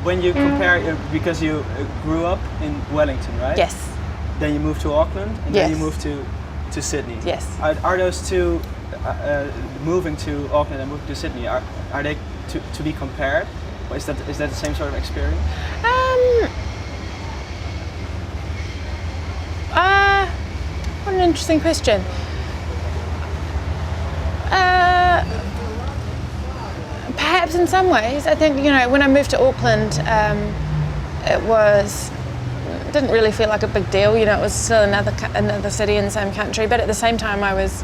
when you compare, because you grew up in Wellington, right? Yes. Then you moved to Auckland, and then you moved to Sydney. Yes. Are those two, moving to Auckland and moving to Sydney, are they to be compared? Or is that the same sort of experience? What an interesting question. Perhaps in some ways. I think, when I moved to Auckland, it didn't really feel like a big deal. It was still another city in the same country, but at the same time I was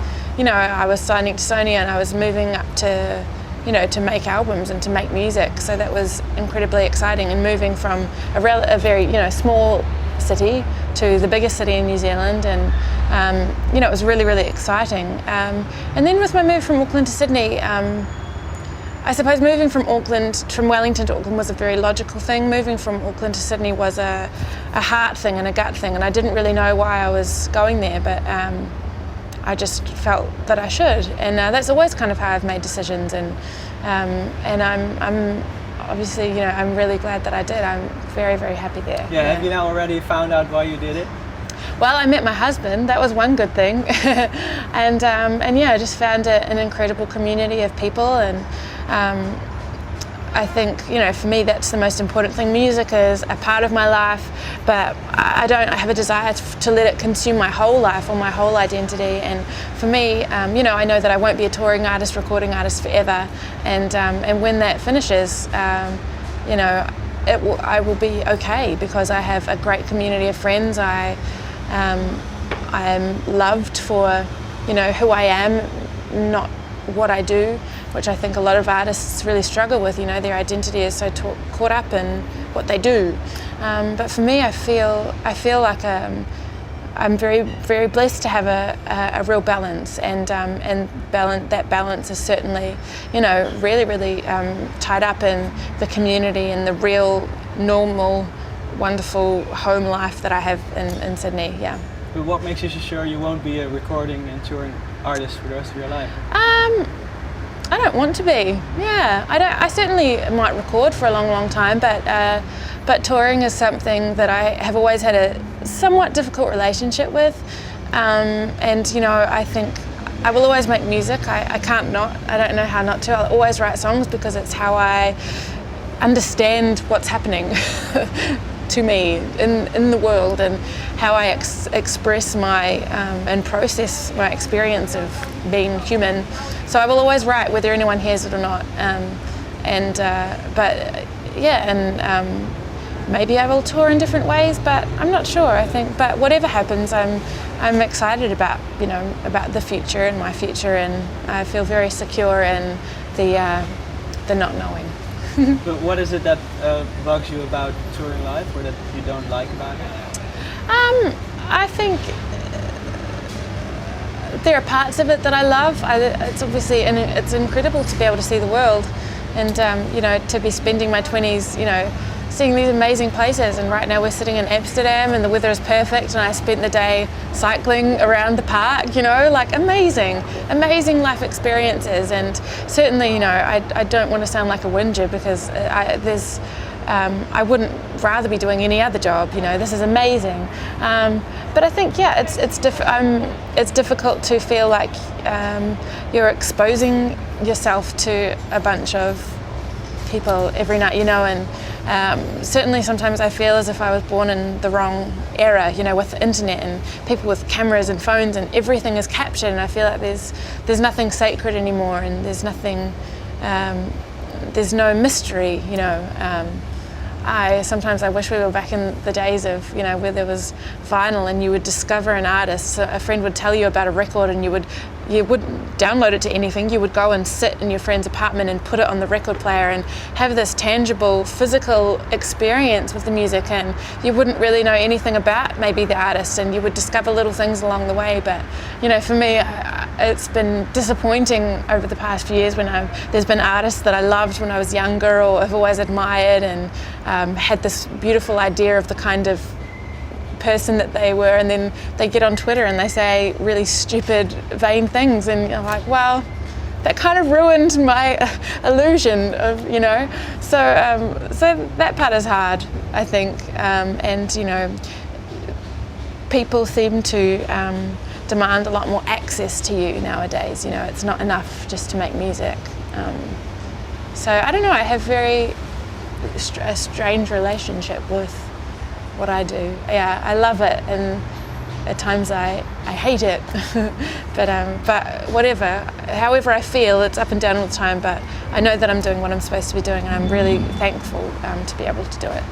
signing to Sony, and I was moving up to to make albums and to make music. So that was incredibly exciting, and moving from a very small city to the biggest city in New Zealand, and it was really, really exciting. And then with my move from Auckland to Sydney, I suppose moving from Wellington to Auckland was a very logical thing. Moving from Auckland to Sydney was a heart thing and a gut thing, and I didn't really know why I was going there, but I just felt that I should, and that's always kind of how I've made decisions, and I'm obviously, I'm really glad that I did. I'm very, very happy there. Yeah. Have you now already found out why you did it? Well, I met my husband. That was one good thing, and I just found an incredible community of people, and I think, for me that's the most important thing. Music is a part of my life, but I don't have a desire to let it consume my whole life or my whole identity. And for me, I know that I won't be a touring artist, recording artist forever, and when that finishes, I will be okay, because I have a great community of friends. I am loved for who I am, not what I do, which I think a lot of artists really struggle with. Their identity is so caught up in what they do. But for me, I feel like I'm very, very blessed to have a real balance, and that balance is certainly, really, really tied up in the community and the real, normal, wonderful home life that I have in Sydney. Yeah. But what makes you so sure you won't be a recording and touring artist for the rest of your life? I don't want to be. Yeah, I certainly might record for a long, long time, but touring is something that I have always had a somewhat difficult relationship with, and I think I will always make music. I can't not. I don't know how not to. I'll always write songs, because it's how I understand what's happening to me in the world, and how I express my and process my experience of being human. So I will always write, whether anyone hears it or not. Maybe I will tour in different ways, but I'm not sure. I think, but whatever happens, I'm excited about about the future and my future, and I feel very secure in the not knowing. But what is it that bugs you about touring life, or that you don't like about it? I think there are parts of it that I love. It's obviously, and it's incredible to be able to see the world, and to be spending my 20s, seeing these amazing places. And right now we're sitting in Amsterdam, and the weather is perfect, and I spent the day cycling around the park. Like amazing life experiences. And certainly, I don't want to sound like a whinger, because I wouldn't rather be doing any other job. This is amazing. But I think, it's difficult to feel like you're exposing yourself to a bunch of people every night, and certainly sometimes I feel as if I was born in the wrong era, with the internet and people with cameras and phones, and everything is captured, and I feel like there's nothing sacred anymore, and there's nothing, there's no mystery, Sometimes I wish we were back in the days of, where there was vinyl, and you would discover an artist. So a friend would tell you about a record, and you wouldn't download it to anything. You would go and sit in your friend's apartment and put it on the record player and have this tangible, physical experience with the music, and you wouldn't really know anything about maybe the artist, and you would discover little things along the way. But for me, it's been disappointing over the past few years when there's been artists that I loved when I was younger, or have always admired, and had this beautiful idea of the kind of person that they were, and then they get on Twitter and they say really stupid, vain things, and you're like, well, that kind of ruined my illusion of, you know. So that part is hard, I think, and you know, people seem to demand a lot more access to you nowadays. You know, it's not enough just to make music. So I don't know, I have a strange relationship with what I do. Yeah, I love it, and at times I hate it. but whatever, however I feel, it's up and down all the time, but I know that I'm doing what I'm supposed to be doing, and I'm really thankful to be able to do it.